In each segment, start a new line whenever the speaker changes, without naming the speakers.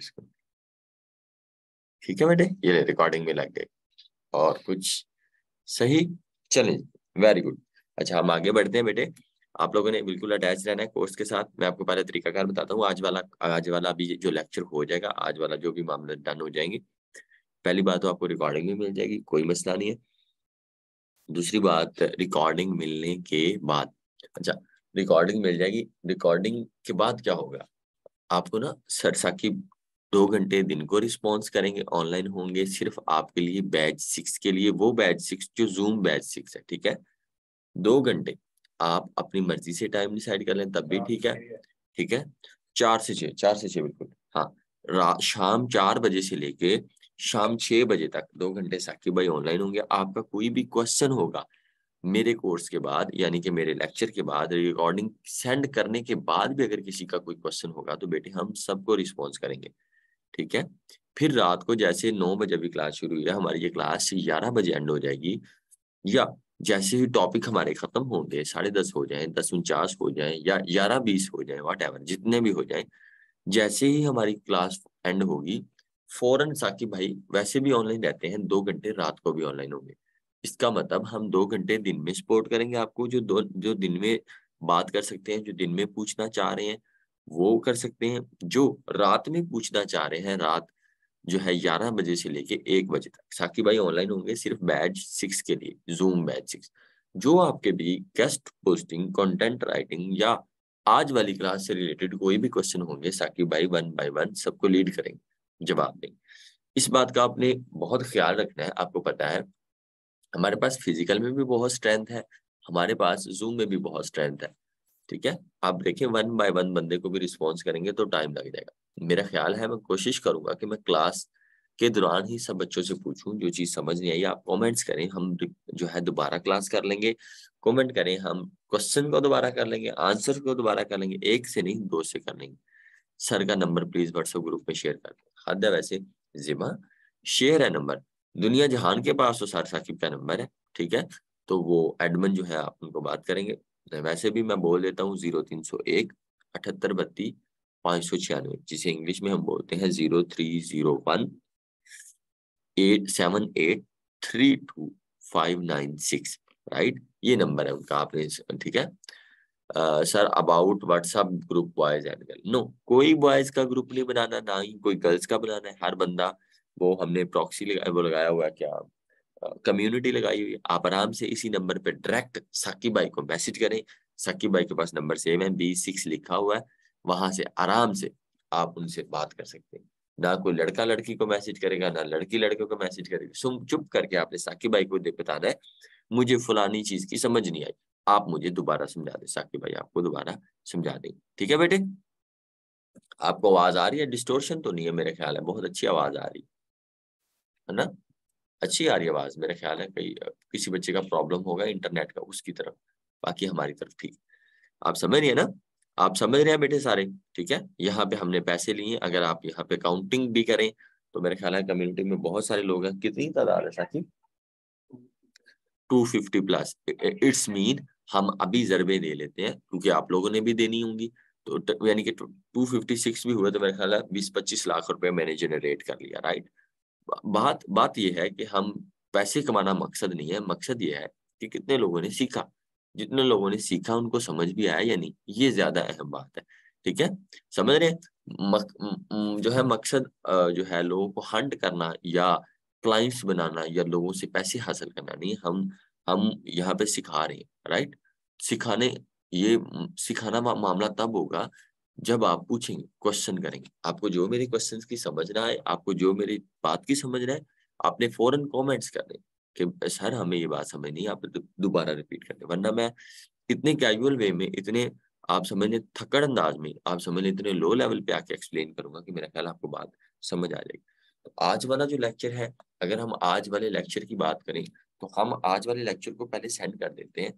इसको। ठीक है बेटे, ये रिकॉर्डिंग में लग गए और कुछ सही, चलें, वेरी गुड। अच्छा हम आगे बढ़ते हैं बेटे, आप लोगों ने बिल्कुल अटैच रहना है कोर्स के साथ। मैं आपको पहले तरीकाकार बताता हूँ। आज वाला अभी जो लेक्चर हो जाएगा, आज वाला जो भी मामले डन हो जाएंगे, पहली बात तो आपको रिकॉर्डिंग भी मिल जाएगी, कोई मसला नहीं है। दूसरी बात, रिकॉर्डिंग मिलने के बाद, अच्छा रिकॉर्डिंग मिल जाएगी, रिकॉर्डिंग के बाद क्या होगा, आपको ना सर साकिब 2 घंटे दिन को रिस्पॉन्स करेंगे, ऑनलाइन होंगे सिर्फ आपके लिए बैच 6 के लिए, वो बैच 6 जो जूम बैच 6 है, ठीक है। 2 घंटे आप अपनी मर्जी से टाइम डिसाइड कर लें तब भी ठीक है, ठीक है। 4 से 6, 4 से 6 बिल्कुल, हाँ। शाम 4 बजे से लेके शाम 6 बजे तक 2 घंटे साकिब भाई ऑनलाइन होंगे। आपका कोई भी क्वेश्चन होगा मेरे कोर्स के बाद, यानी कि मेरे लेक्चर के बाद, रिकॉर्डिंग सेंड करने के बाद भी अगर किसी का कोई क्वेश्चन होगा तो बेटे हम सबको रिस्पॉन्स करेंगे, ठीक है। फिर रात को जैसे 9 बजे अभी क्लास शुरू हुई है, हमारी ये क्लास 11 बजे एंड हो जाएगी, या जैसे ही टॉपिक हमारे खत्म होंगे, 10:30 हो जाए, 10:49 हो जाए, या 11:20 हो जाए, वॉट एवर जितने भी हो जाए, जैसे ही हमारी क्लास एंड होगी फौरन साकिब भाई वैसे भी ऑनलाइन रहते हैं, 2 घंटे रात को भी ऑनलाइन होंगे। इसका मतलब हम 2 घंटे दिन में सपोर्ट करेंगे आपको, जो दिन में बात कर सकते हैं, जो दिन में पूछना चाह रहे हैं वो कर सकते हैं, जो रात में पूछना चाह रहे हैं, रात जो है 11 बजे से लेके 1 बजे तक साकिब भाई ऑनलाइन होंगे सिर्फ बैच 6 के लिए, जूम बैच 6। जो आपके भी गेस्ट पोस्टिंग, कंटेंट राइटिंग या आज वाली क्लास से रिलेटेड कोई भी क्वेश्चन होंगे, साकिब भाई 1 बाय 1 सबको लीड करेंगे, जवाब देंगे। इस बात का आपने बहुत ख्याल रखना है। आपको पता है हमारे पास फिजिकल में भी बहुत स्ट्रेंथ है, हमारे पास जूम में भी बहुत स्ट्रेंथ है, ठीक है। आप देखें 1 बाय 1 बंदे को भी रिस्पॉन्स करेंगे तो टाइम लग जाएगा। मेरा ख्याल है मैं कोशिश करूंगा कि मैं क्लास के दौरान ही सब बच्चों से पूछूं, जो चीज समझ नहीं आई आप कमेंट्स करें, हम जो है दोबारा क्लास कर लेंगे। कमेंट करें, हम क्वेश्चन को दोबारा कर लेंगे, आंसर को दोबारा कर लेंगे, 1 से नहीं 2 से कर लेंगे। सर का नंबर प्लीज व्हाट्सएप ग्रुप में शेयर कर दें। हद है वैसे जिमा, शेयर है नंबर, दुनिया जहान के पास तो सर साकिब का नंबर है, ठीक है। तो वो एडमिन जो है आप उनको बात करेंगे। वैसे भी मैं बोल देता हूँ 0301 7832 596, जिसे इंग्लिश में हम बोलते हैं 0301 87832 596, राइट। ये नंबर है उनका, आपने ठीक है। Sir about WhatsApp group boys and girl, no कोई बॉयज का ग्रुप नहीं बनाना, ना ही कोई गर्ल्स का बनाना है। हर बंदा, वो हमने प्रॉक्सी वो लगाया हुआ है, क्या कम्युनिटी लगाई हुई है। आप आराम से इसी नंबर पे डायरेक्ट साकिब भाई को मैसेज करें, साकिब भाई के पास नंबर सेव है, B6 लिखा हुआ है, वहां से आराम से आप उनसे बात कर सकते हैं। ना कोई लड़का लड़की को मैसेज करेगा, ना लड़की लड़के को मैसेज करेगी। सुन चुप करके आपने साकिब भाई को बताना है मुझे फलानी चीज की समझ नहीं आई, आप मुझे दोबारा समझा दें, साकिब भाई आपको दोबारा समझा दें, ठीक है बेटे। आपको आवाज आ रही है? डिस्टोर्शन तो नहीं है मेरे ख्याल है, बहुत अच्छी आवाज आ रही है ना, अच्छी आ रही है आवाज मेरे ख्याल है। कहीं किसी बच्चे का प्रॉब्लम होगा इंटरनेट का उसकी तरफ, बाकी हमारी तरफ ठीक। आप समझ रहे हैं ना, आप समझ रहे हैं बेटे सारे, ठीक है। यहाँ पे हमने पैसे लिए, अगर आप यहाँ पे काउंटिंग भी करें तो मेरे ख्याल है कम्युनिटी में बहुत सारे लोग हैं। कितनी तादाद है साथी? 250+। इट्स मीन हम अभी जरबे दे लेते हैं क्योंकि आप लोगों ने भी देनी होंगी, तो यानी कि 256 भी हुए तो मेरे ख्याल है 20-25 लाख रुपए मैंने जनरेट कर लिया, राइट। बात बात यह है कि हम पैसे कमाना मकसद नहीं है, मकसद ये है कि कितने लोगों ने सीखा, जितने लोगों ने सीखा उनको समझ भी आया या नहीं, ये ज्यादा अहम बात है, ठीक है। समझ रहे हैं? जो है मकसद जो है लोगों को हंट करना या क्लाइंट्स बनाना या लोगों से पैसे हासिल करना नहीं, हम यहाँ पे सिखा रहे हैं, राइट। सिखाने सिखाना मामला तब होगा जब आप पूछेंगे, क्वेश्चन करेंगे, आपको जो मेरे क्वेश्चंस की समझ ना आए, आपको जो मेरी बात की समझ ना आए, आपने फौरन कमेंट्स करने कि सर हमें ये बात समझ नहीं, आप दोबारा रिपीट करने, वरना मैं इतने कैजुअल वे में, इतने आप समझ लें थकड़ अंदाज में, आप समझ लें इतने लो लेवल पे आके एक्सप्लेन करूंगा कि मेरा ख्याल आपको बात समझ आ जाएगी। तो आज वाला जो लेक्चर है, अगर हम आज वाले लेक्चर की बात करें तो हम आज वाले लेक्चर को पहले सेंड कर देते हैं,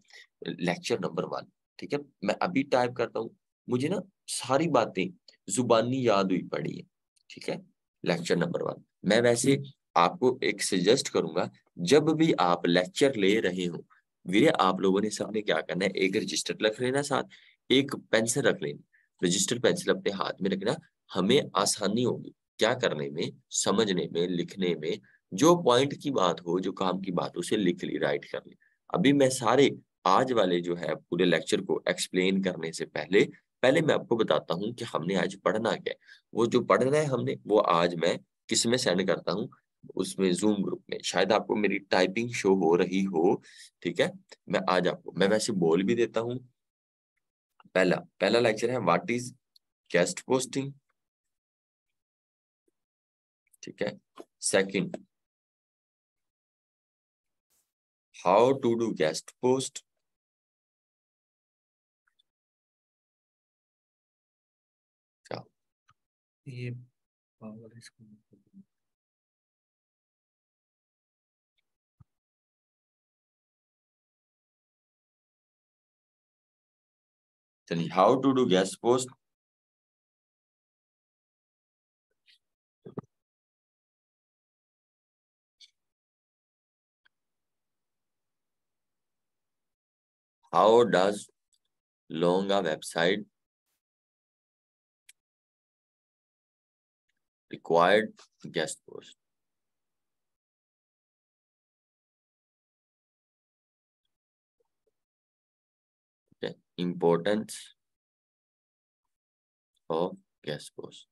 लेक्चर नंबर 1, ठीक है। मैं अभी टाइप करता हूँ, मुझे ना सारी बातें जुबानी याद हुई पड़ी है, ठीक है। लेक्चर नंबर 1 मैं वैसे आपको एक सजेस्ट करूंगा, जब भी आप लेक्चर ले रहे हो वीरे, आप लोगों ने सबने क्या करना है, एक रजिस्टर रख लेना, साथ एक पेंसिल रख लेनी, रजिस्टर पेंसिल अपने हाथ में रखना, हमें आसानी होगी क्या करने में, समझने में, लिखने में, जो पॉइंट की बात हो, जो काम की बात हो, उसे लिख ली, राइट कर ली। अभी मैं सारे आज वाले जो है पूरे लेक्चर को एक्सप्लेन करने से पहले पहले मैं आपको बताता हूँ कि हमने आज पढ़ना क्या है। वो जो पढ़ना है हमने, वो आज मैं किस में सेंड करता हूँ, उसमें जूम ग्रुप में। शायद आपको मेरी टाइपिंग शो हो रही हो, ठीक है। मैं वैसे बोल भी देता हूँ। पहला पहला लेक्चर है व्हाट इज गेस्ट पोस्टिंग, ठीक है। Second, how to do guest post.
ये पावर इसको
चलिए, how to do guest post, how does long a website required guest post, importance of guest post,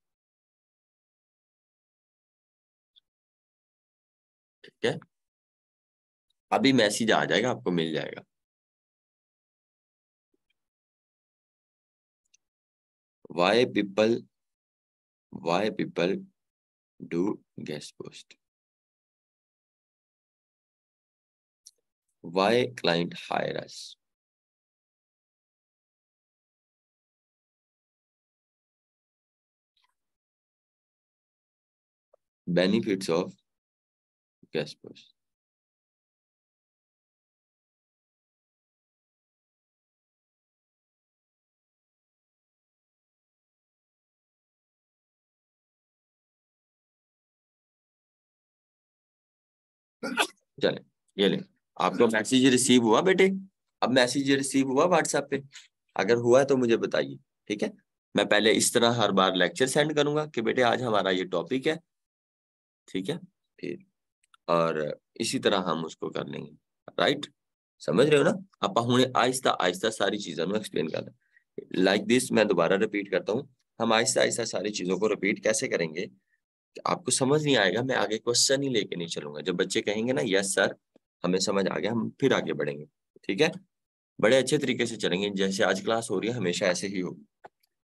ठीक है। अभी मैसेज आ जाएगा, आपको मिल जाएगा। why people why people do guest post, why client hire us, benefits of guest post। चले, ये ले, आपको मैसेज रिसीव हुआ बेटे? अब मैसेज रिसीव हुआ व्हाट्सएप पे? अगर हुआ है तो मुझे बताइए, ठीक है। मैं पहले इस तरह हर बार लेक्चर सेंड करूंगा कि बेटे आज हमारा ये टॉपिक है, ठीक है। फिर और इसी तरह हम उसको कर लेंगे, राइट। समझ रहे हो ना? आप हुणे आहिस्ता आहिस्ता सारी चीजों को एक्सप्लेन करना लाइक दिस। मैं दोबारा रिपीट करता हूँ, हम आहिस्ता आहिस्ता सारी चीजों को रिपीट कैसे करेंगे कि आपको समझ नहीं आएगा। मैं आगे क्वेश्चन ही लेके नहीं चलूंगा। जब बच्चे कहेंगे ना यस सर हमें समझ आ गया, हम फिर आगे बढ़ेंगे, ठीक है। बड़े अच्छे तरीके से चलेंगे, जैसे आज क्लास हो रही है हमेशा ऐसे ही होगी।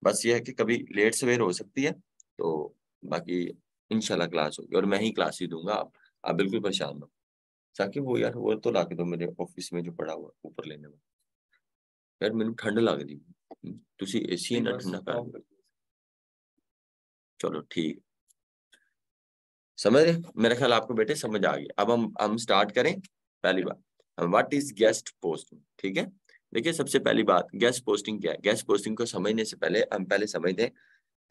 बस ये है कि कभी लेट सवेर हो सकती है, तो बाकी इंशाल्लाह क्लास होगी और मैं ही क्लास ही दूंगा। आप बिल्कुल परेशान हो। साकिब वो यार वो तो ला के दो मेरे ऑफिस में जो पड़ा हुआ ऊपर लेने में। यार मैंने ठंड लग रही, तुसी एसी ना ठंडा कर। चलो ठीक, समझ रहे? मेरा ख्याल आपको बेटे समझ आ गया। अब हम स्टार्ट करें। पहली बात, व्हाट इज गेस्ट पोस्टिंग, ठीक है। देखिए सबसे पहली बात, गेस्ट पोस्टिंग क्या है। गेस्ट पोस्टिंग को समझने से पहले हम पहले समझ दें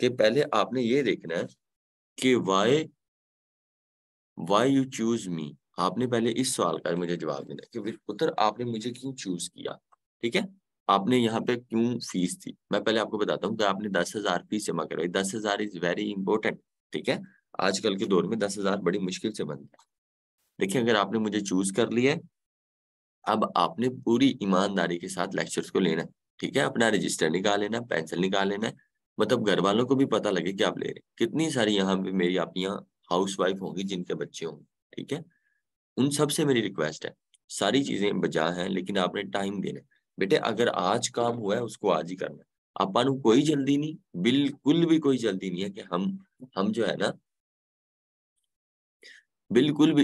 कि पहले आपने ये देखना है कि वाई यू चूज मी। आपने पहले इस सवाल का मुझे जवाब देना है कि पुत्र आपने मुझे क्यों चूज किया, ठीक है। आपने यहाँ पे क्यों फीस थी। मैं पहले आपको बताता हूँ कि आपने 10,000 फीस जमा करवाई। 10,000 इज वेरी इंपॉर्टेंट, ठीक है। आजकल के दौर में 10,000 बड़ी मुश्किल से बनता है। देखिए अगर आपने मुझे चूज कर लिया है, अब आपने पूरी ईमानदारी के साथ लेक्चर्स को लेना है, ठीक है। अपना रजिस्टर निकाल लेना, पेंसिल निकाल लेना है, मतलब घर वालों को भी पता लगे कि आप ले रहे हैं। कितनी सारी यहाँ पे मेरी आप यहाँ हाउस वाइफ होंगी जिनके बच्चे होंगे, ठीक है। उन सब से मेरी रिक्वेस्ट है, सारी चीजें बजा हैं लेकिन आपने टाइम देना है। बेटे अगर आज काम हुआ है उसको आज ही करना है। अपन कोई जल्दी नहीं, बिल्कुल भी कोई जल्दी नहीं है कि हम जो है ना, बिल्कुल भी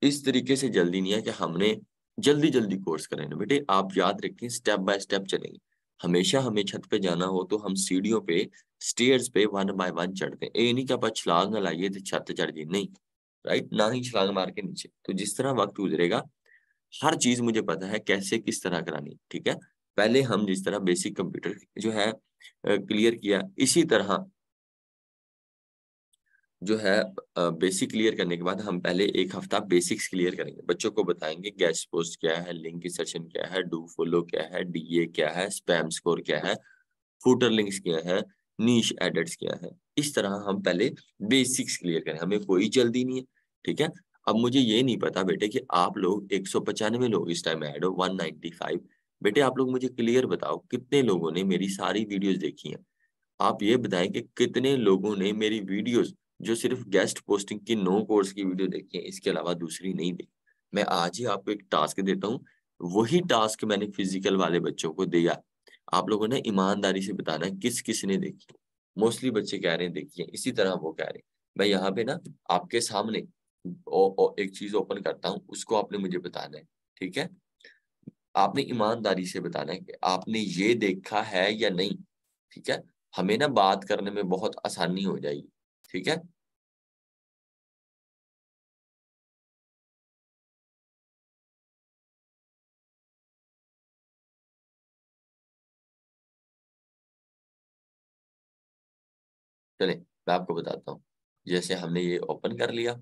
इस तरीके से जल्दी नहीं है कि हमने जल्दी जल्दी कोर्स करें ना। बेटे आप याद रखें, स्टेप बाय स्टेप चलेंगे। हमेशा हमें छत पे जाना हो तो हम सीढ़ियों पे, स्टेयर्स पे 1 बाय 1 चढ़ते हैं। ये नहीं कि आप छलांग लाइए तो छत चढ़ जाइए, नहीं, राइट। ना ही छलांग मार के नीचे। तो जिस तरह वक्त गुजरेगा हर चीज मुझे पता है कैसे किस तरह करानी, ठीक है। पहले हम जिस तरह बेसिक कंप्यूटर जो है क्लियर किया, इसी तरह जो है बेसिक क्लियर करने के बाद हम पहले एक हफ्ता बेसिक्स क्लियर करेंगे। बच्चों को बताएंगे गेस्ट पोस्ट क्या है, लिंक इंसर्शन क्या है, डू फॉलो क्या है, डीए क्या है, स्पैम स्कोर क्या है, फूटर लिंक्स क्या है, नीश एडिट्स क्या है, इस तरह हम पहले बेसिक्स क्लियर करें, हमें कोई जल्दी नहीं है, ठीक है। अब मुझे ये नहीं पता बेटे कि आप लोग 195 लोग इस टाइम ऐड हो, 195। बेटे आप लोग मुझे क्लियर बताओ कितने लोगों ने मेरी सारी वीडियोस देखी हैं। आप ये बताएं कि कितने लोगों ने मेरी वीडियोस जो सिर्फ गेस्ट पोस्टिंग की 9 कोर्स की वीडियो देखी है, इसके अलावा दूसरी नहीं देखी। मैं आज ही आपको एक टास्क देता हूँ, वही टास्क मैंने फिजिकल वाले बच्चों को दिया। आप लोगों ने ईमानदारी से बताना है किस किस ने देखी। मोस्टली बच्चे कह रहे हैं देखी है, इसी तरह वो कह रहे हैं। मैं यहाँ पे ना आपके सामने एक चीज ओपन करता हूँ, उसको आपने मुझे बताना है, ठीक है। आपने ईमानदारी से बताना है कि आपने ये देखा है या नहीं, ठीक है। हमें ना बात करने में बहुत आसानी हो जाएगी, ठीक है। चले मैं आपको बताता हूँ। जैसे हमने ये ओपन कर लिया,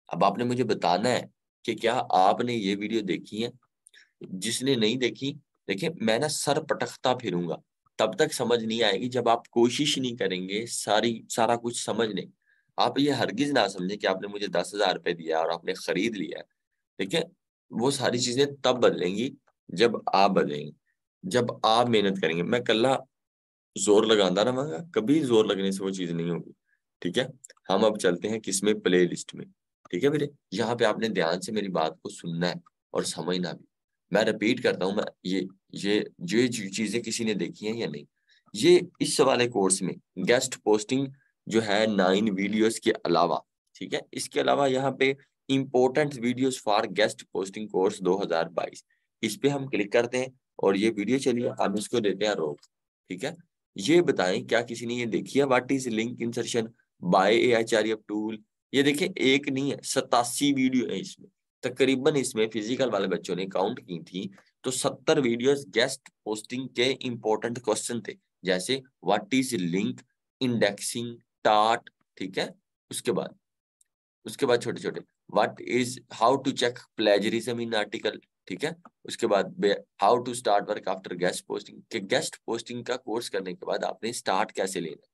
अब आपने मुझे बताना है कि क्या आपने ये वीडियो देखी है। जिसने नहीं देखी, देखिए मैं ना सर पटकता फिरूंगा, तब तक समझ नहीं आएगी जब आप कोशिश नहीं करेंगे सारा कुछ समझने। आप ये हरगिज ना समझे कि आपने मुझे 10,000 रुपए दिया और आपने खरीद लिया है। देखिए वो सारी चीजें तब बदलेंगी जब आप बदलेंगे, जब आप मेहनत करेंगे। मैं कल्ला जोर लगाता रहूंगा, कभी जोर लगने से वो चीज नहीं होगी, ठीक है। हम अब चलते हैं किसमें, प्ले लिस्ट में, ठीक है मेरे। यहाँ पे आपने ध्यान से मेरी बात को सुनना है और समझना भी। मैं रिपीट करता हूँ, मैं ये चीजें किसी ने देखी हैं या नहीं। ये इस वाले कोर्स में गेस्ट पोस्टिंग जो है 9 वीडियोस के अलावा, ठीक है, इसके अलावा यहाँ पे important videos for guest posting course 2022, इस पे हम क्लिक करते हैं और ये वीडियो चलिए हम इसको देते हैं रोक, ठीक है। ये बताएं क्या किसी ने ये देखी है, what is link insertion by AIRF tool. ये देखिए एक नहीं है, 87 वीडियो है इसमें। तकरीबन इसमें फिजिकल वाले बच्चों ने काउंट की थी तो 70 वीडियोस गेस्ट पोस्टिंग के इंपॉर्टेंट क्वेश्चन थे, जैसे व्हाट इज लिंक, इंडेक्सिंग, टाट, ठीक है। उसके बाद छोटे छोटे what is how to check plagiarism in article, ठीक है। उसके बाद how to start work after guest posting, के गेस्ट पोस्टिंग का कोर्स करने के बाद आपने स्टार्ट कैसे लेना,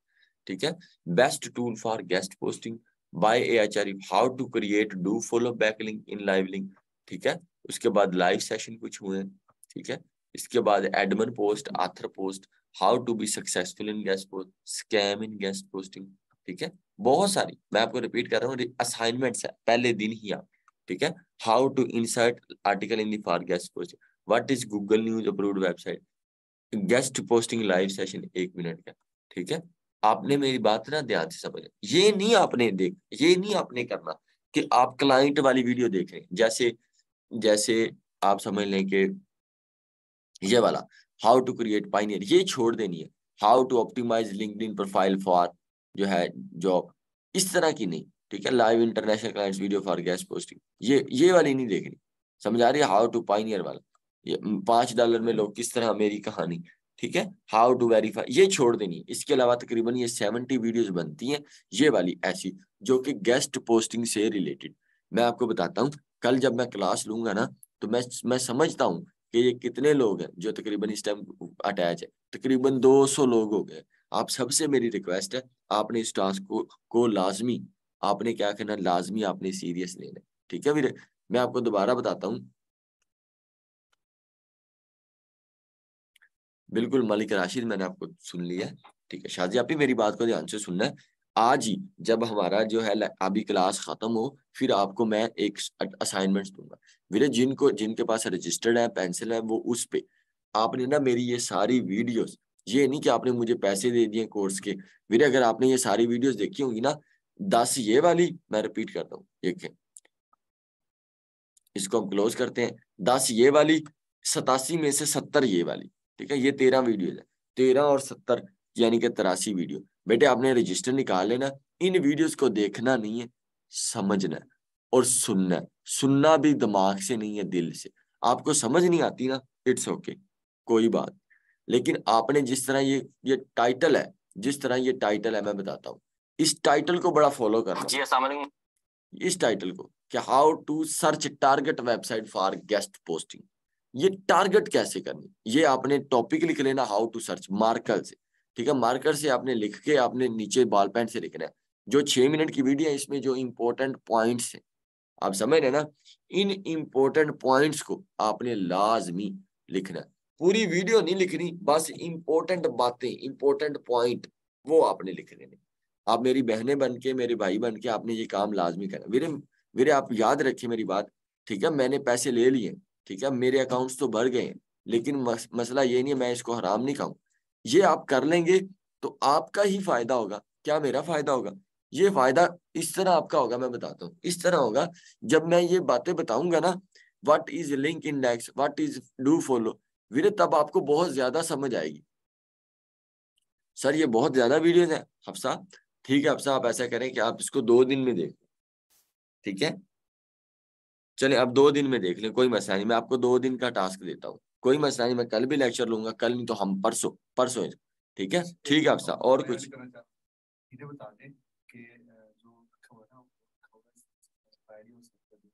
ठीक है। Best tool for guest posting by AIRF, how to create do follow backlink in live link, ठीक है। उसके बाद लाइव सेशन कुछ हुए, ठीक है। इसके बाद admin post, author post, how to be successful in guest post, scam in guest posting, ठीक है। बहुत सारी, मैं आपको रिपीट कर रहा हूँ, असाइनमेंट्स है पहले दिन ही आप, ठीक है। How to insert article in the for guest post, what is Google news approved website, guest posting live session 1 minute का, ठीक है। आपने मेरी बात ना ध्यान से समझ, ये नहीं आपने करना कि आप क्लाइंट वाली वीडियो देख रहे हैं। जैसे जैसे आप समझ लें कि ये वाला हाउ टू क्रिएट पाइनियर, ये छोड़ देनी है। How to optimize LinkedIn profile for जो है जॉब, इस तरह की नहीं, ठीक है। Live international clients video for guest posting, ये वाली नहीं देखनी, समझ आ रही है। हाउ टू पाइनियर वाला, ये $5 में लोग किस तरह मेरी कहानी, ठीक है। हाउ टू वेरीफाई, ये छोड़ देनी है। इसके अलावा तकरीबन ये 70 वीडियोस बनती हैं ये वाली ऐसी, जो कि गेस्ट पोस्टिंग से रिलेटेड। मैं आपको बताता हूँ, कल जब मैं क्लास लूंगा ना तो मैं समझता हूँ कि ये कितने लोग हैं जो तकरीबन इस टाइम अटैच है। तकरीबन 200 लोग हो गए। आप सबसे मेरी रिक्वेस्ट है, आपने इस टास्क को लाजमी, आपने क्या करना, लाजमी आपने सीरियस लेना है, ठीक है वीरे। मैं आपको दोबारा बताता हूँ, बिल्कुल मलिक राशिद, मैंने आपको सुन लिया है, ठीक है। शाजी आप भी मेरी बात को ध्यान से सुनना है। आज ही जब हमारा जो है अभी क्लास खत्म हो, फिर आपको मैं एक असाइनमेंट्स दूंगा वीरे। जिनके पास रजिस्टर्ड है, पेंसिल है, वो उस पे आपने ना मेरी ये सारी वीडियोस, ये नहीं कि आपने मुझे पैसे दे दिए कोर्स के वीरे, अगर आपने ये सारी वीडियोस देखी होंगी ना, 10 ये वाली, मैं रिपीट करता हूँ, देखें इसको हम क्लोज करते हैं, 10 ये वाली, 87 में से 70 ये वाली, ठीक है। ये 13 वीडियो है, 13 और 70 यानी कि 83 वीडियो। बेटे आपने रजिस्टर निकाल लेना, इन वीडियोस को देखना नहीं है, समझना है और सुनना है। सुनना भी दिमाग से नहीं है, दिल से। आपको समझ नहीं आती ना, इट्स ओके, कोई बात। लेकिन आपने जिस तरह ये टाइटल है, जिस तरह ये टाइटल है, मैं बताता हूँ, इस टाइटल को बड़ा फॉलो करना जी। अस्सलाम वालेकुम। इस टाइटल को कि how to search target website for guest posting, ये टारगेट कैसे करनी, ये आपने टॉपिक लिख लेना, हाउ टू सर्च मार्कल से, ठीक है, मार्कर से आपने लिख के आपने नीचे बॉल पेन से लिखना है। जो 6 मिनट की वीडियो है इसमें जो इंपॉर्टेंट पॉइंट्स है, आप समझ रहे ना, इन इंपॉर्टेंट पॉइंट्स को आपने लाजमी लिखना है। पूरी वीडियो नहीं लिखनी, बस इंपॉर्टेंट बातें, इंपॉर्टेंट पॉइंट वो आपने लिख लेने। आप मेरी बहनें बन के, मेरे भाई बन के आपने ये काम लाजमी करना। वीरे वीरे आप याद रखिए मेरी बात, ठीक है, मैंने पैसे ले लिए, ठीक है, मेरे अकाउंट्स तो भर गए, लेकिन मसला ये नहीं है मैं इसको हराम नहीं खाऊं। ये आप कर लेंगे तो आपका ही फायदा होगा, क्या मेरा फायदा होगा? ये फायदा इस तरह आपका होगा, मैं बताता हूँ इस तरह होगा। जब मैं ये बातें बताऊंगा ना, what is link index, what is do follow, वीरे तब आपको बहुत ज्यादा समझ आएगी। सर ये बहुत ज्यादा वीडियोस है हफ्सा, ठीक है हफ्सा, आप ऐसा करें कि आप इसको 2 दिन में देख, ठीक है, चले अब 2 दिन में देख लें, कोई मसला नहीं, मैं आपको 2 दिन का टास्क देता हूँ, कोई मसला नहीं, मैं कल भी लेक्चर लूंगा, कल नहीं तो हम परसों परसों, ठीक है, ठीक है हफ्सा। और कुछ?
इन्हें बता दें कि जो रखा हुआ है ना, वो रखा हुआ है फ्राइडे और सैटरडे।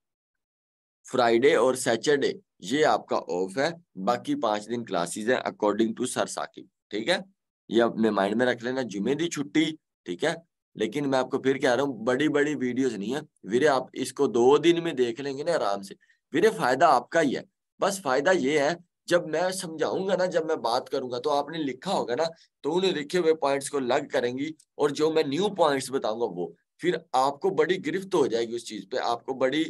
फ्राइडे और सैटरडे ये आपका ऑफ है, बाकी 5 दिन क्लासेस है अकॉर्डिंग टू सर साकिब, ठीक है, ये अपने माइंड में रख लेना, जुमे दी छुट्टी, ठीक है। लेकिन मैं आपको फिर कह रहा हूँ बड़ी बड़ी वीडियोस नहीं है वीरे, आप इसको 2 दिन में देख लेंगे ना आराम से, वीरे फायदा आपका ही है। बस फायदा ये है, जब मैं समझाऊंगा ना, जब मैं बात करूंगा तो आपने लिखा होगा ना, तो उन्हें लिखे हुए पॉइंट्स को लग करेंगी, और जो मैं न्यू पॉइंट्स बताऊंगा वो फिर आपको बड़ी गिरफ्त हो जाएगी उस चीज पे, आपको बड़ी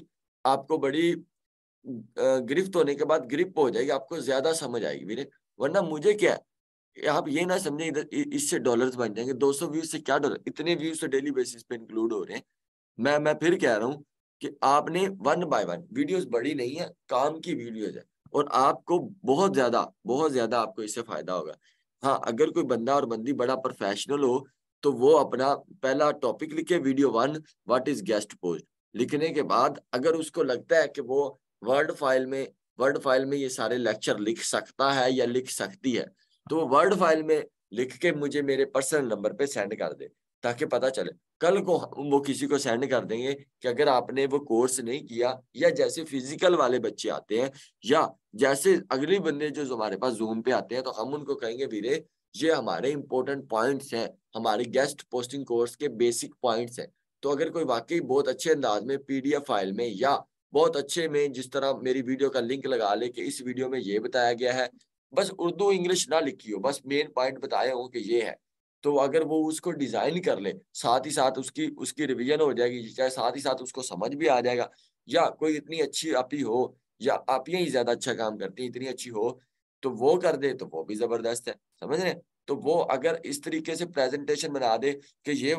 गिरफ्त होने के बाद ग्रिप हो जाएगी, आपको ज्यादा समझ आएगी वीरे। वरना मुझे क्या है, आप ये ना समझे इधर इससे डॉलर्स बन जाएंगे, 200 व्यूज से क्या डॉलर, इतने व्यूज तो डेली बेसिस पे इंक्लूड हो रहे हैं। मैं फिर कह रहा हूँ कि आपने 1 बाय 1 वीडियोस, बड़ी नहीं है, काम की वीडियोस है, और आपको बहुत ज्यादा आपको इससे फायदा होगा। हाँ, अगर कोई बंदा और बंदी बड़ा प्रोफेशनल हो तो वो अपना पहला टॉपिक लिखे, video 1 what is guest post, लिखने के बाद अगर उसको लगता है कि वो वर्ड फाइल में वर्ड फाइल में ये सारे लेक्चर लिख सकता है या लिख सकती है, तो वो वर्ड फाइल में लिख के मुझे मेरे पर्सनल नंबर पे सेंड कर दे, ताकि पता चले। कल को वो किसी को सेंड कर देंगे कि अगर आपने वो कोर्स नहीं किया, या जैसे फिजिकल वाले बच्चे आते हैं, या जैसे अगले बंदे जो हमारे पास जूम पे आते हैं, तो हम उनको कहेंगे वीरे ये हमारे इंपॉर्टेंट पॉइंट्स हैं, हमारे गेस्ट पोस्टिंग कोर्स के बेसिक पॉइंट्स हैं। तो अगर कोई वाकई बहुत अच्छे अंदाज में पीडीएफ फाइल में, या बहुत अच्छे में जिस तरह मेरी वीडियो का लिंक लगा ले कि इस वीडियो में ये बताया गया है, बस उर्दू इंग्लिश ना लिखी हो, बस मेन पॉइंट बताए हो कि ये है, तो अगर वो उसको डिजाइन कर ले, साथ ही साथ उसकी उसकी रिवीजन हो जाएगी, चाहे साथ ही साथ उसको समझ भी आ जाएगा। या कोई इतनी अच्छी आपी हो, या आप ही ज्यादा अच्छा काम करती है, इतनी अच्छी हो, तो वो कर दे तो वो भी जबरदस्त है, समझ रहे हैं? तो वो अगर इस तरीके से प्रेजेंटेशन बना दे कि ये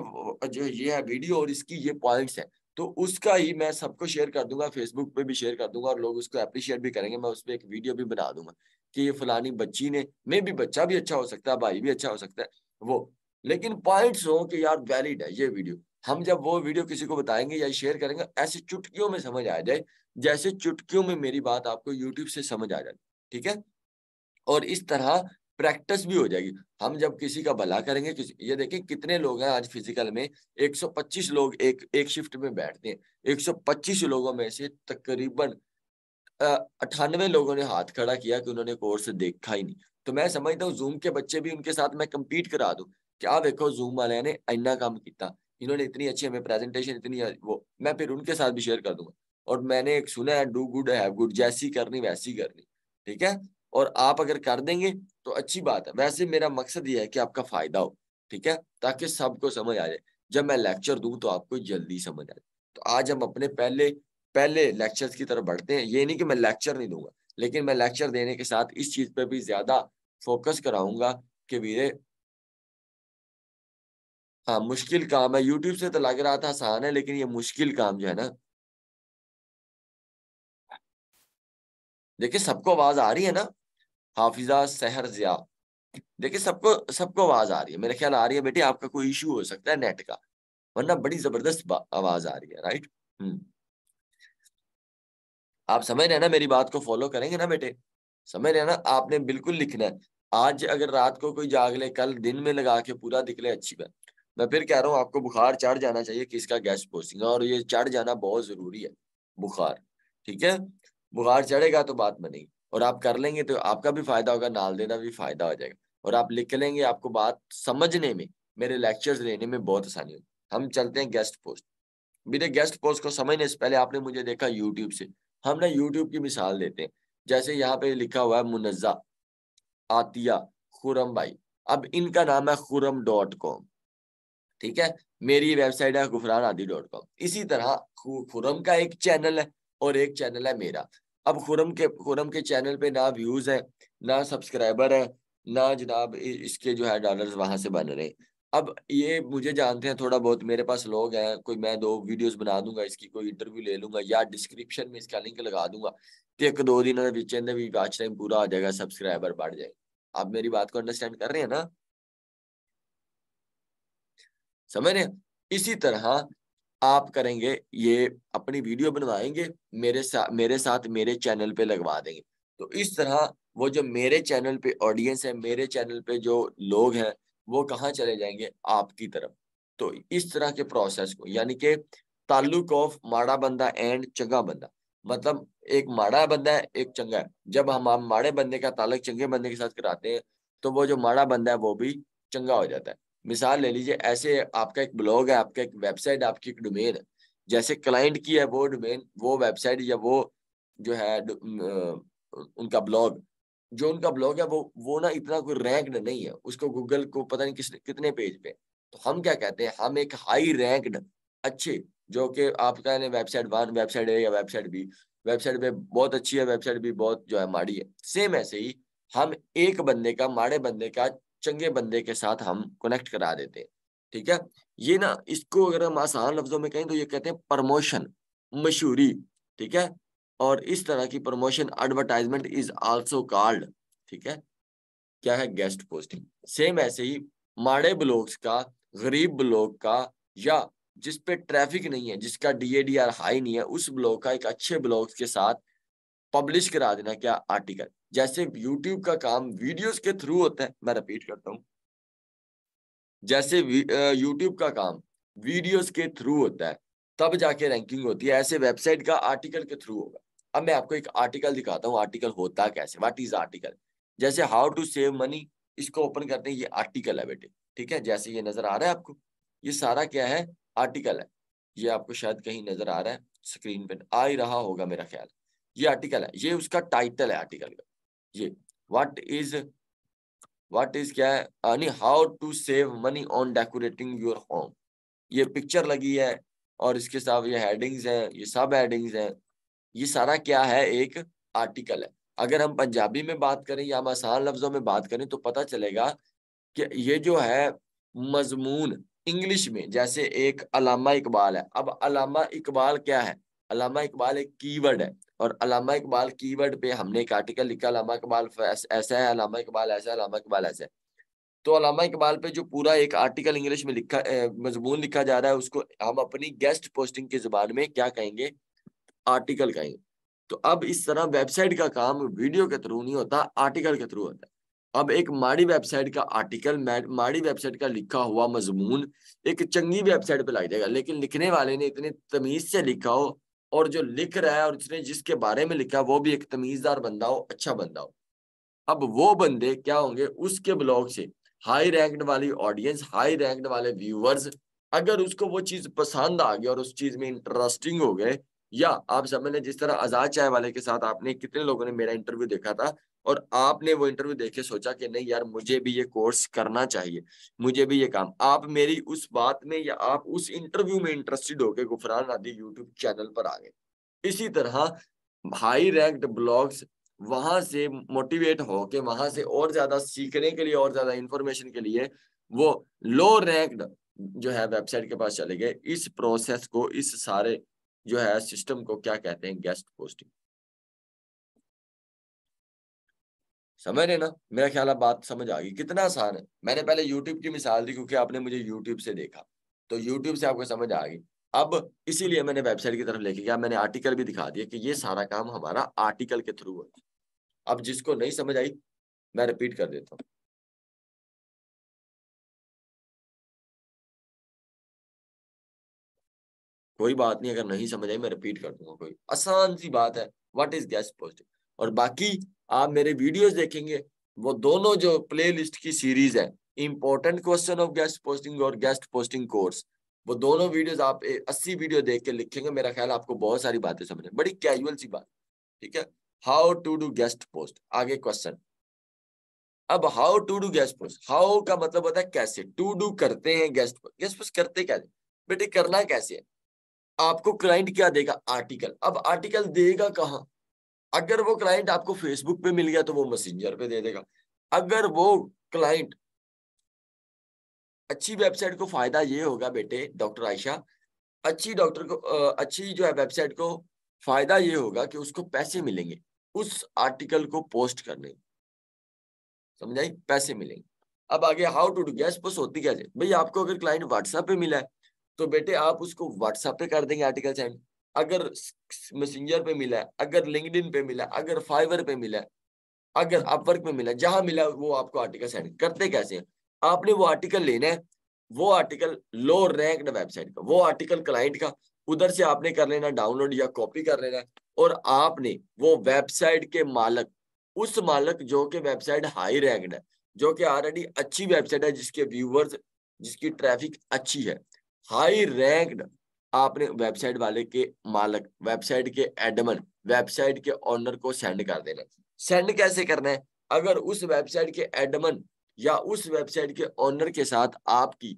जो ये है वीडियो और इसकी ये पॉइंट्स है, तो उसका ही मैं सबको शेयर कर दूंगा, फेसबुक पे भी शेयर कर दूंगा, और लोग उसको अप्रिशिएट भी करेंगे। मैं उस पर एक वीडियो भी बना दूंगा कि ये फलानी बच्ची ने, मे भी बच्चा भी अच्छा हो सकता है, भाई भी अच्छा हो सकता है वो, लेकिन पॉइंट्स हो कि यार वैलिड है ये वीडियो। हम जब वो वीडियो किसी को बताएंगे या शेयर करेंगे, ऐसे चुटकियों में समझ आ जाए, जैसे चुटकियों में मेरी बात आपको यूट्यूब से समझ आ जाए, ठीक है। और इस तरह प्रैक्टिस भी हो जाएगी। हम जब किसी का भला करेंगे, किसी, ये देखें कितने लोग हैं आज फिजिकल में, 125 लोग एक एक शिफ्ट में बैठते हैं, 125 लोगों में से तकरीबन 98 लोगों ने हाथ खड़ा किया कि उन्होंने कोर्स देखा ही नहीं। तो मैं समझता हूँ जूम के बच्चे भी, उनके साथ मैं कम्पीट करा दूं, क्या देखो जूम वाले ने इतना काम किया, इन्होंने इतनी अच्छी हमें प्रेजेंटेशन, इतनी वो, मैं फिर उनके साथ भी शेयर कर दूंगा। और मैंने एक सुना है, डू गुड हैव गुड, जैसी करनी वैसी करनी, ठीक है। और आप अगर कर देंगे तो अच्छी बात है, वैसे मेरा मकसद ये है कि आपका फायदा हो, ठीक है, ताकि सबको समझ आ जाए। जब मैं लेक्चर दूं तो आपको जल्दी समझ आ जाए। तो आज हम अपने पहले पहले लेक्चर्स की तरफ बढ़ते हैं। ये नहीं कि मैं लेक्चर नहीं दूंगा, लेकिन मैं लेक्चर देने के साथ इस चीज पे भी ज्यादा फोकस कराऊंगा कि वीरे, हाँ मुश्किल काम है, यूट्यूब से तो लग रहा था आसान है, लेकिन ये मुश्किल काम जो है ना, देखिए सबको आवाज आ रही है ना, हाफिजा सहर जिया, देखिए सबको सबको आवाज आ रही है, मेरे ख्याल आ रही है बेटे, आपका कोई इशू हो सकता है नेट का, वरना बड़ी जबरदस्त आवाज आ रही है, राइट। आप समझ रहे हैं ना, मेरी बात को फॉलो करेंगे ना बेटे, समझ रहे हैं ना, आपने बिल्कुल लिखना है। आज अगर रात को कोई जाग ले, कल दिन में लगा के पूरा दिख ले, अच्छी बात। मैं फिर कह रहा हूँ आपको बुखार चढ़ जाना चाहिए, किसका गेस्ट पोस्टिंग है, और ये चढ़ जाना बहुत जरूरी है, बुखार, ठीक है। बुखार चढ़ेगा तो बात बनेगी, और आप कर लेंगे तो आपका भी फायदा होगा, नाल देना भी फायदा हो जाएगा। और आप लिख लेंगे, आपको बात समझने में, मेरे लेक्चर्स लेने में बहुत आसानी होगी। हम चलते हैं गेस्ट पोस्ट। मेरे गेस्ट पोस्ट को समझने से पहले आपने मुझे देखा यूट्यूब से, हम ना यूट्यूब की मिसाल देते हैं। जैसे यहाँ पे लिखा हुआ है मुनज्जा, आतिया, खुरम भाई। अब इनका नाम है खुरम.com, ठीक है। मेरी वेबसाइट है gufranaadi.com। इसी तरह खुरम का एक चैनल है और एक चैनल है मेरा। अब खुरम के चैनल पे ना व्यूज है, ना सब्सक्राइबर है, ना जनाब इसके जो है डॉलर्स वहां से बन रहे हैं। अब ये मुझे जानते हैं थोड़ा बहुत, मेरे पास लोग हैं, कोई मैं 2 वीडियोस बना दूंगा, इसकी कोई इंटरव्यू ले लूंगा या डिस्क्रिप्शन में इसका लिंक लगा दूंगा, तो 1-2 दिन भी वॉच टाइम पूरा आ जाएगा, सब्सक्राइबर बढ़ जाएगा। आप मेरी बात को अंडरस्टैंड कर रहे हैं ना, समझ रहे हैं? इसी तरह आप करेंगे, ये अपनी वीडियो बनवाएंगे, मेरे साथ मेरे चैनल पे लगवा देंगे। तो इस तरह वो जो मेरे चैनल पे ऑडियंस है, मेरे चैनल पे जो लोग हैं, वो कहाँ चले जाएंगे, आपकी तरफ। तो इस तरह के प्रोसेस को, यानी कि ताल्लुक ऑफ माड़ा बंदा एंड चंगा बंदा, मतलब एक माड़ा बंदा है, एक चंगा है। जब हम माड़े बंदे का ताल्लुक चंगे बंदे के साथ कराते हैं, तो वो जो माड़ा बंदा है वो भी चंगा हो जाता है। मिसाल ले लीजिए, ऐसे आपका एक ब्लॉग है, आपका एक वेबसाइट, आपकी एक डोमेन है, जैसे क्लाइंट की है वो डोमेन, वो वेबसाइट या वो जो है उनका ब्लॉग, जो उनका ब्लॉग है वो ना इतना कोई रैंक्ड नहीं है, उसको गूगल को पता नहीं कितने पेज पे। तो हम क्या कहते हैं, हम एक हाई रैंक्ड अच्छे, जो कि आप कह रहे वेबसाइट 1, वेबसाइट ए या वेबसाइट बी, वेबसाइट पे बहुत अच्छी है, वेबसाइट भी बहुत जो है माड़ी है, सेम ऐसे ही हम एक बंदे का, माड़े बंदे का चंगे बंदे के साथ हम कनेक्ट करा देते हैं, ठीक है। ये ना, इसको अगर हम आसान लफ्जों में कहें तो ये कहते हैं प्रमोशन, मशहूरी, ठीक है। और इस तरह की promotion advertisement is also called, ठीक है, क्या है, गेस्ट पोस्टिंग। सेम ऐसे ही माड़े ब्लॉग्स का, गरीब ब्लॉग का, या जिस पे ट्रैफिक नहीं है, जिसका DADR हाई नहीं है, उस ब्लॉग का एक अच्छे ब्लॉग्स के साथ पब्लिश करा देना, क्या, आर्टिकल। जैसे यूट्यूब का काम वीडियोस के थ्रू होता है, मैं रिपीट करता हूँ, जैसे यूट्यूब का काम वीडियोस के थ्रू होता है, तब जाके रैंकिंग होती है, ऐसे वेबसाइट का आर्टिकल के थ्रू होगा। अब मैं आपको एक आर्टिकल दिखाता हूँ, आर्टिकल होता कैसे, व्हाट इज आर्टिकल। जैसे हाउ टू सेव मनी, इसको ओपन करते हैं, ये आर्टिकल है बेटे, ठीक है। जैसे ये नजर आ रहा है आपको, ये सारा क्या है, आर्टिकल है। ये आपको शायद कहीं नजर आ रहा है, स्क्रीन पे आ ही रहा होगा मेरा ख्याल। ये आर्टिकल है, ये उसका टाइटल है आर्टिकल का। ये व्हाट इज क्या है, नहीं, how to save money on decorating your home. ये पिक्चर लगी है और इसके साथ ये हेडिंग्स हैं, ये सब हेडिंग्स हैं। ये सारा क्या है, एक आर्टिकल है। अगर हम पंजाबी में बात करें या हम आसान लफ्जों में बात करें तो पता चलेगा कि ये जो है मजमून, इंग्लिश में जैसे एक अल्लामा इकबाल है। अब अल्लामा इकबाल क्या है, अल्लामा इकबाल एक कीवर्ड है, और अल्लामा इकबाल कीवर्ड पे हमने एक आर्टिकल लिखा, अल्लामा इकबाल ऐसा है, अल्लामा इकबाल ऐसा है, अल्लामा इकबाल ऐसा है। तो अल्लामा इकबाल पे जो पूरा एक आर्टिकल इंग्लिश में लिखा, मजमून लिखा जा रहा है, उसको हम अपनी गेस्ट पोस्टिंग की जुबान में क्या कहेंगे, आर्टिकल कहेंगे। तो अब इस तरह वेबसाइट का काम वीडियो के थ्रू नहीं होता, आर्टिकल के थ्रू होता है। अब एक माड़ी वेबसाइट का आर्टिकल, माड़ी वेबसाइट का लिखा हुआ मजमून एक चंगी वेबसाइट पे लग जाएगा, लेकिन लिखने वाले ने इतने तमीज से लिखा हो, और जो लिख रहा है और उसने जिसके बारे में लिखा वो भी एक तमीजदार बंदा हो, अच्छा बंदा हो। अब वो बंदे क्या होंगे, उसके ब्लॉग से हाई रैंक्ड वाली ऑडियंस, हाई रैंक्ड वाले व्यूअर्स, अगर उसको वो चीज पसंद आ गई और उस चीज में इंटरेस्टिंग हो गए, या आप समझ लें जिस तरह आजाद चाय वाले के साथ आपने, कितने लोगों ने मेरा इंटरव्यू देखा था और आपने वो इंटरव्यू देख के सोचा कि नहीं यार मुझे भी ये कोर्स करना चाहिए, मुझे भी ये काम, आप मेरी उस बात में या आप उस इंटरव्यू में इंटरेस्टेड होकर गुफरान नादी यूट्यूब चैनल पर आ गए। इसी तरह हाई रैंक्ड ब्लॉग्स वहां से मोटिवेट होके, वहां से और ज्यादा सीखने के लिए, और ज्यादा इंफॉर्मेशन के लिए वो लो रैंक्ड जो है वेबसाइट के पास चले गए। इस प्रोसेस को, इस सारे जो है सिस्टम को क्या कहते हैं, गेस्ट पोस्टिंग। समझ रहे ना, मेरा ख्याल है बात समझ आ गई, कितना आसान है। मैंने पहले यूट्यूब की मिसाल दी क्योंकि आपने मुझे यूट्यूब से देखा, तो यूट्यूब से आपको समझ आ गई। अब इसीलिए मैंने वेबसाइट की तरफ लेके गया, मैंने आर्टिकल भी दिखा दिया कि ये सारा काम हमारा आर्टिकल के थ्रू होता है। अब जिसको नहीं समझ आई मैं रिपीट कर देता हूँ। कोई बात नहीं, अगर नहीं समझ आई मैं रिपीट कर दूंगा, कोई आसान सी बात है, व्हाट इज गेस्ट पोस्टिंग। और बाकी आप मेरे वीडियोस देखेंगे, वो दोनों जो प्ले लिस्ट की सीरीज है, important question of guest posting और गेस्ट पोस्टिंग कोर्स, वो दोनों वीडियोस आप 80 वीडियो देख के लिखेंगे, मेरा ख्याल आपको बहुत सारी बातें समझ, बड़ी कैजुअल सी बात, ठीक है। How to do guest post, आगे क्वेश्चन। अब how to do guest post, how का मतलब होता है कैसे, टू डू करते हैं गेस्ट पोस्ट, गेस्ट पोस्ट करते कैसे बेटे, करना कैसे है। आपको क्लाइंट क्या देगा, आर्टिकल। अब आर्टिकल देगा कहाँ, अगर वो क्लाइंट आपको फेसबुक पे मिल गया तो वो मैसेंजर पे दे देगा। अगर वो क्लाइंट, अच्छी वेबसाइट को फायदा ये होगा बेटे डॉक्टर आयशा, अच्छी जो है वेबसाइट को फायदा ये होगा कि उसको पैसे मिलेंगे उस आर्टिकल को पोस्ट करने, समझ आई, पैसे मिलेंगे। अब आगे how to do guest post होती क्या है भाई, आपको अगर क्लाइंट व्हाट्सएप पे मिला है तो बेटे आप उसको व्हाट्सएप पे कर देंगे आर्टिकल सेंड। अगर मैसेंजर पे मिला है, अगर लिंक्डइन पे मिला है, अगर फाइवर पे मिला है, अगर अपवर्क में मिला, जहां मिला वो आपको आर्टिकल सेंड करते कैसे हैं। आपने वो आर्टिकल लेना है, वो आर्टिकल लो रैंक्ड वेबसाइट का, वो आर्टिकल क्लाइंट का, उधर से आपने कर लेना डाउनलोड या कॉपी कर लेना है, और आपने वो वेबसाइट के मालक, उस मालक जो कि वेबसाइट हाई रैंक्ड है, जो कि ऑलरेडी अच्छी वेबसाइट है, जिसके व्यूवर्स, जिसकी ट्रैफिक अच्छी है, हाई रैंक्ड, आपने वेबसाइट वाले के मालक, वेबसाइट के एडमिन, वेबसाइट के ओनर को सेंड कर देना। सेंड कैसे करना है, अगर उस वेबसाइट के एडमिन या उस वेबसाइट के ओनर के साथ आपकी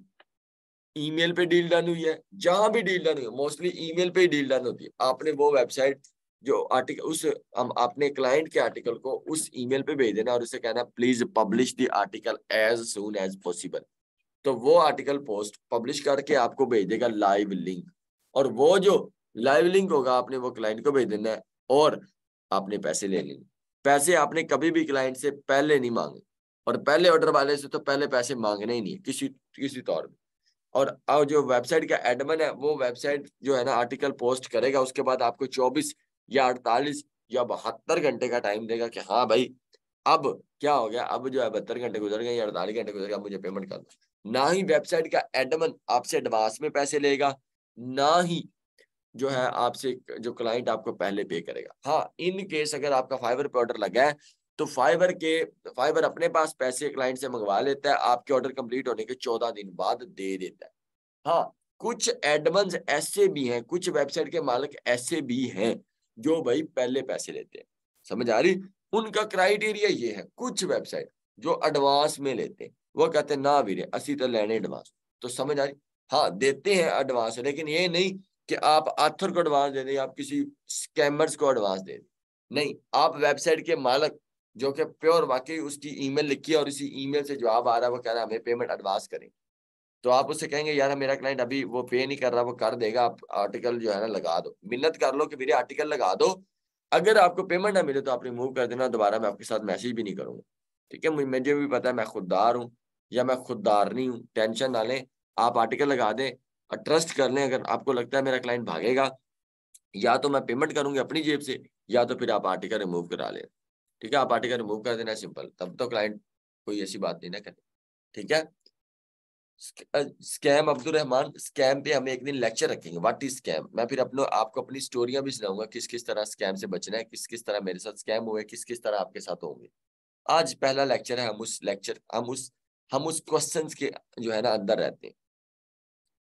ईमेल पे डील डन हुई है, जहां भी डील डन हुई है, मोस्टली ईमेल पे ही डील डन होती है, आपने वो वेबसाइट जो आर्टिकल, उस हम अपने क्लाइंट के आर्टिकल को उस ईमेल पे भेज देना और उसे कहना please publish the article as soon as possible. तो वो आर्टिकल पोस्ट पब्लिश करके आपको भेज देगा लाइव लिंक, और वो जो लाइव लिंक होगा आपने वो क्लाइंट को भेज देना है, और आपने पैसे ले लेने। पैसे आपने कभी भी क्लाइंट से पहले नहीं मांगे, और पहले ऑर्डर वाले से तो पहले पैसे मांगने ही नहीं है किसी किसी तौर में। और जो वेबसाइट का एडमिन है, वो वेबसाइट जो है ना आर्टिकल पोस्ट करेगा, उसके बाद आपको 24 या 48 या 72 घंटे का टाइम देगा कि हाँ भाई अब क्या हो गया, अब जो है 72 घंटे गुजर गए या 48 घंटे गुजर गए, अब मुझे पेमेंट कर दो। ना ही वेबसाइट का एडमिन आपसे एडवांस में पैसे लेगा, ना ही जो है आपसे जो क्लाइंट आपको पहले पे करेगा। हाँ, इन केस अगर आपका फाइवर पे ऑर्डर लगा है तो फाइवर अपने पास पैसे क्लाइंट से मंगवा लेता है, आपके ऑर्डर कंप्लीट होने के 14 दिन बाद दे देता है। हाँ, कुछ एडमंस ऐसे भी हैं, कुछ वेबसाइट के मालिक ऐसे भी हैं जो भाई पहले पैसे लेते हैं, समझ आ रही। उनका क्राइटेरिया ये है, कुछ वेबसाइट जो एडवांस में लेते हैं वो कहते हैं ना वीरे असी तो लेने एडवांस, तो समझ आ रही। हाँ, देते हैं एडवांस, लेकिन ये नहीं कि आप आथर को एडवांस दे दें, आप किसी स्कैमर्स को एडवांस दे दें, नहीं, आप वेबसाइट के मालिक जो कि प्योर वाकई उसकी ईमेल लिखी है और उसी ईमेल से जवाब आ रहा है, वो कह रहा है हमें पेमेंट एडवांस करें, तो आप उससे कहेंगे यार मेरा क्लाइंट अभी वो पे नहीं कर रहा, वो कर देगा, आप आर्टिकल जो है ना लगा दो, मिन्नत कर लो कि मेरे आर्टिकल लगा दो, अगर आपको पेमेंट ना मिले तो आप रिमूव कर देना, दोबारा मैं आपके साथ मैसेज भी नहीं करूंगा, ठीक है। मुझे भी पता है मैं खुददार हूँ या मैं खुददार नहीं हूँ, टेंशन ना लें, आप आर्टिकल लगा दें और ट्रस्ट कर लें। अगर आपको लगता है मेरा क्लाइंट भागेगा, या तो मैं पेमेंट करूंगी अपनी जेब से, या तो फिर आप आर्टिकल रिमूव करा लें, ठीक है। आप आर्टिकल रिमूव कर देना, सिंपल, तब तो क्लाइंट कोई ऐसी बात नहीं ना करे, ठीक है। स्कैम अब्दुल रहमान, स्कैम पे हम एक दिन लेक्चर रखेंगे, व्हाट इज स्कैम। मैं फिर अपने आपको अपनी स्टोरियां भी सुनाऊंगा, किस किस तरह स्कैम से बचना है, किस किस तरह मेरे साथ स्कैम हुए, किस किस तरह आपके साथ होंगे। आज पहला लेक्चर है, हम उस क्वेश्चंस के जो है ना अंदर रहते हैं।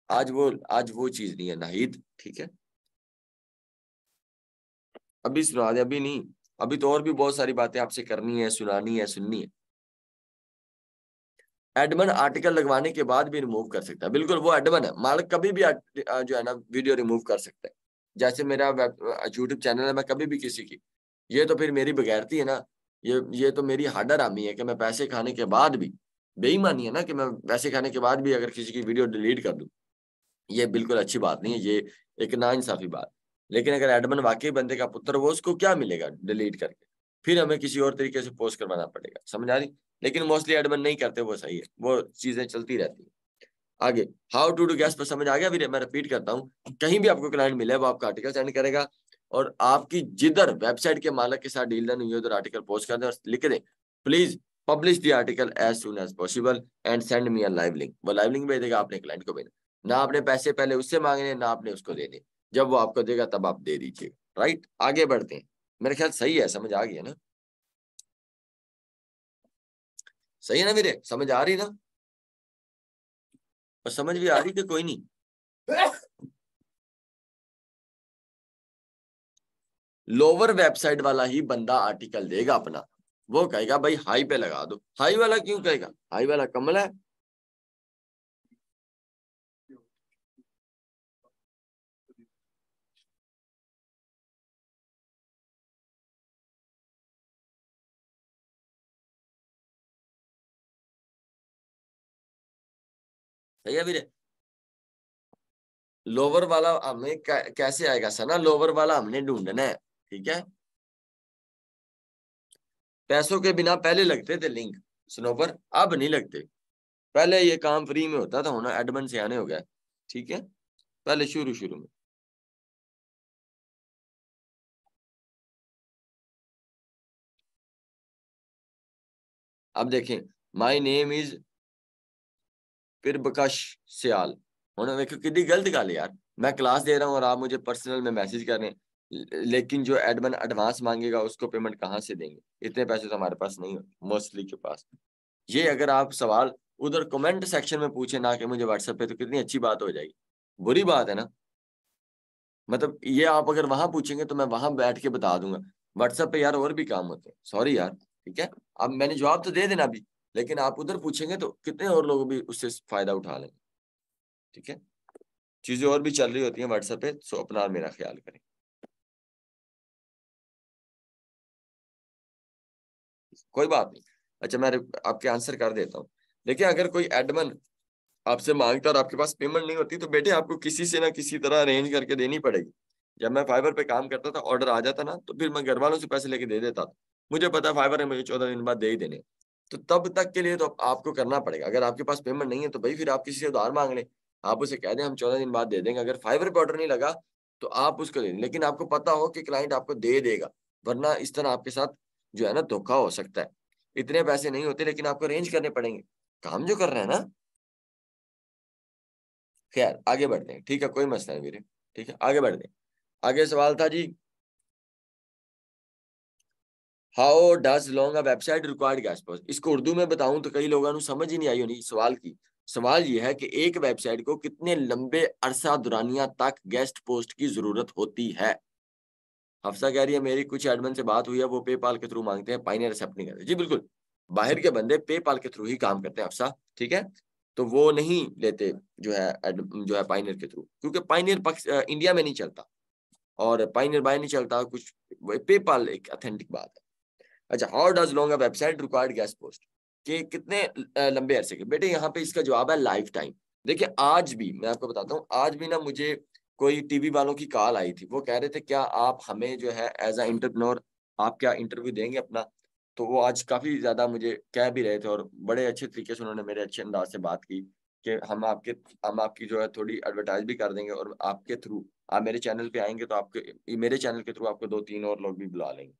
आज वो चीज नहीं है नाहिद, ठीक है। अभी सुना दे, अभी नहीं, अभी तो और भी बहुत सारी बातें आपसे करनी है, सुनानी है, सुननी है। एडमिन आर्टिकल लगवाने के बाद भी रिमूव कर सकता है, बिल्कुल वो एडमिन है, मालिक कभी भी जो है ना वीडियो रिमूव कर सकता है। जैसे मेरा यूट्यूब चैनल है, मैं कभी भी किसी की, ये तो फिर मेरी बगैरती है ना, ये तो मेरी हड्डारामी है कि मैं पैसे खाने के बाद भी, बेईमानी है ना कि मैं पैसे खाने के बाद भी अगर किसी की वीडियो डिलीट कर दूं, ये बिल्कुल अच्छी बात नहीं है, ये एक नाइंसाफी बात। लेकिन अगर एडमिन वाकई बंदे का पुत्र, वो उसको क्या मिलेगा डिलीट करके, फिर हमें किसी और तरीके से पोस्ट करवाना पड़ेगा, समझ आ रही। लेकिन मोस्टली एडमिन नहीं करते, वो सही है, वो चीजें चलती रहती है। आगे हाउ टू डू गैस पर समझ आ गया। फिर मैं रिपीट करता हूँ, कहीं भी आपको क्लाइंट मिले वो आपका आर्टिकल सेंड करेगा, और आपकी जिधर वेबसाइट के मालिक के साथ डील डन हुई है उधर आर्टिकल पोस्ट कर दें और लिख दें please publish the article as soon as possible and send me a live link. वो लाइव लिंक भेज देगा, आपने क्लाइंट को भेजना, ना आपने पैसे पहले उससे मांगने, ना आपने उसको देने, जब वो आपको देगा तब आप दे दीजिएगा, राइट। आगे बढ़ते हैं, मेरे ख्याल सही है, समझ आ गया ना। सही है ना मेरे, समझ आ रही ना? और समझ भी आ रही कि कोई नहीं? लोअर वेबसाइट वाला ही बंदा आर्टिकल देगा अपना, वो कहेगा भाई हाई पे लगा दो। हाई वाला क्यों कहेगा? हाई वाला कमल है। सही है वीरे? लोअर वाला हमें कैसे आएगा सना? लोअर वाला हमने ढूंढना है, ठीक है? पैसों के बिना पहले लगते थे लिंक स्नोपर, अब नहीं लगते। पहले ये काम फ्री में होता था, होना एडमन से आने हो गया, ठीक है? पहले शुरू शुरू में। अब देखें, माय नेम इज फिर बकश सियाल, उन्होंने देखो कितनी गलत गल यार। मैं क्लास दे रहा हूँ और आप मुझे पर्सनल में मैसेज कर रहे हैं, लेकिन जो एडमन एडवांस मांगेगा उसको पेमेंट कहाँ से देंगे? इतने पैसे तो हमारे पास नहीं होते मोस्टली के पास। ये अगर आप सवाल उधर कमेंट सेक्शन में पूछे ना कि मुझे व्हाट्सएप पे, तो कितनी अच्छी बात हो जाएगी। बुरी बात है ना, मतलब ये आप अगर वहां पूछेंगे तो मैं वहां बैठ के बता दूंगा। व्हाट्सएप पे यार और भी काम होते हैं, सॉरी यार, ठीक है? अब मैंने जवाब तो दे देना अभी, लेकिन आप उधर पूछेंगे तो कितने और लोग भी उससे फायदा उठा लेंगे, ठीक है? चीजें और भी चल रही होती हैं व्हाट्सएप पे, सो अपना और मेरा ख्याल करें। कोई बात नहीं। अच्छा मैं आपके आंसर कर देता हूँ। देखिए अगर कोई एडमन आपसे मांगता और आपके पास पेमेंट नहीं होती, तो बेटे आपको किसी से ना किसी तरह अरेंज करके देनी पड़ेगी। जब मैं फाइबर पे काम करता था, ऑर्डर आ जाता ना, तो फिर मैं घर वालों से पैसे लेके दे देता था। मुझे पता है फाइबर ने मुझे 14 दिन बाद दे ही देने। तो तब तक के लिए तो आपको करना पड़ेगा। अगर आपके पास पेमेंट नहीं है तो भाई फिर आप किसी से उधार मांग लें। आप उसे कह दें हम 14 दिन बाद दे देंगे। अगर फाइबर पे ऑर्डर नहीं लगा तो आप उसको दे दें, लेकिन आपको पता हो कि क्लाइंट आपको दे देगा, वरना इस तरह आपके साथ जो है ना धोखा हो सकता है। इतने पैसे नहीं होते, लेकिन आपको अरेंज करने पड़ेंगे, काम जो कर रहे हैं ना। खैर आगे बढ़ते हैं, ठीक है? कोई मसला नहीं मेरे, ठीक है? आगे बढ़ते हैं। आगे सवाल था जी, how does long a website required guest post. इसको उर्दू में बताऊं तो कई लोगों को समझ ही नहीं आई होनी सवाल की। सवाल ये है कि एक वेबसाइट को कितने लंबे अरसा दुरानिया तक गेस्ट पोस्ट की जरूरत होती है। हफ्सा कह रही है मेरी कुछ एडमिन से बात हुई है, वो पेपाल के थ्रू मांगते हैं, पाइनियर एक्सेप्ट नहीं करते। जी बिल्कुल, बाहर के बंदे पेपाल के थ्रू ही काम करते हैं हफ्सा, ठीक है? तो वो नहीं लेते जो है पाइनियर के थ्रू, क्योंकि पाइनियर इंडिया में नहीं चलता और पाइनियर बाय नहीं चलता कुछ। पेपाल एक ऑथेंटिक बात है। अच्छा, how does long a website required guest post, कि कितने लंबे अरसे के? बेटे यहाँ पे इसका जवाब है लाइफ टाइम। देखिए आज भी मैं आपको बताता हूँ, आज भी ना मुझे कोई टीवी वालों की कॉल आई थी। वो कह रहे थे क्या आप हमें जो है एज अ एंटरप्रेन्योर आप क्या इंटरव्यू देंगे अपना? तो वो आज काफी ज्यादा मुझे कह भी रहे थे और बड़े अच्छे तरीके से उन्होंने मेरे अच्छे अंदाज से बात की कि हम आपकी जो है थोड़ी एडवर्टाइज भी कर देंगे और आपके थ्रू आप मेरे चैनल पे आएंगे तो आपके मेरे चैनल के थ्रू आपको 2-3 और लोग भी बुला लेंगे।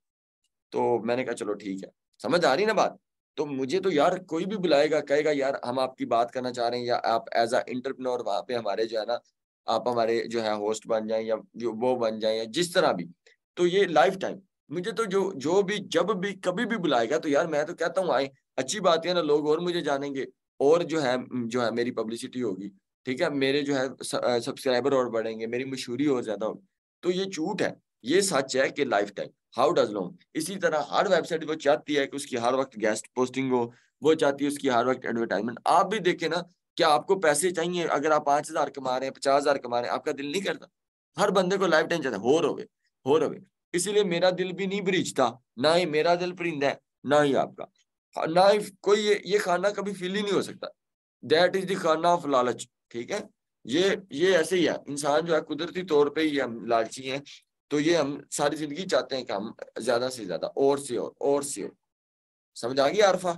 तो मैंने कहा चलो ठीक है। समझ आ रही ना बात? तो मुझे तो यार कोई भी बुलाएगा कहेगा यार हम आपकी बात करना चाह रहे हैं, या आप एज अ एंटरप्रेन्योर वहां पे हमारे जो है ना, आप हमारे जो है होस्ट बन जाएं या जो वो बन जाएं या जिस तरह भी। तो ये लाइफ टाइम, मुझे तो जो जो भी जब भी कभी भी बुलाएगा तो यार मैं तो कहता हूँ आए। अच्छी बात है ना, लोग और मुझे जानेंगे और जो है मेरी पब्लिसिटी होगी, ठीक है? मेरे जो है सब्सक्राइबर और बढ़ेंगे, मेरी मशहूरी और ज्यादा होगी। तो ये झूठ है, ये सच है कि life time. How does long, इसी तरह हर वेबसाइट वो चाहती है कि उसकी हर वक्त गेस्ट पोस्टिंग हो, वो चाहती है उसकी हर वक्त एडवर्टाइजमेंट। आप भी देखें ना, क्या आपको पैसे चाहिए? अगर आप 5,000 कमा रहे हैं, 50,000 कमा रहे हैं, आपका दिल नहीं करता? हर बंदे को लाइफ टाइम चाहता है, हो रहे। इसीलिए मेरा दिल भी नहीं बरीचता, ना ही मेरा दिल परिंदा है, ना ही आपका, ना ही कोई ये खाना कभी फील ही नहीं हो सकता। दैट इज द खाना ऑफ लालच, ठीक है? ये ऐसे ही है, इंसान जो है कुदरती तौर पे ही हम लालची हैं। तो ये हम सारी जिंदगी चाहते हैं कि हम ज्यादा से ज्यादा और से और से और। समझ आ गई आरफा?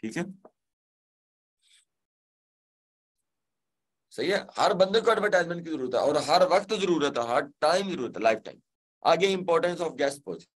ठीक है, सही है। हर बंदे को एडवर्टाइजमेंट की जरूरत है और हर वक्त जरूरत है, हर टाइम जरूरत है, लाइफ टाइम। आगे इंपॉर्टेंस ऑफ गेस्ट पोस्ट,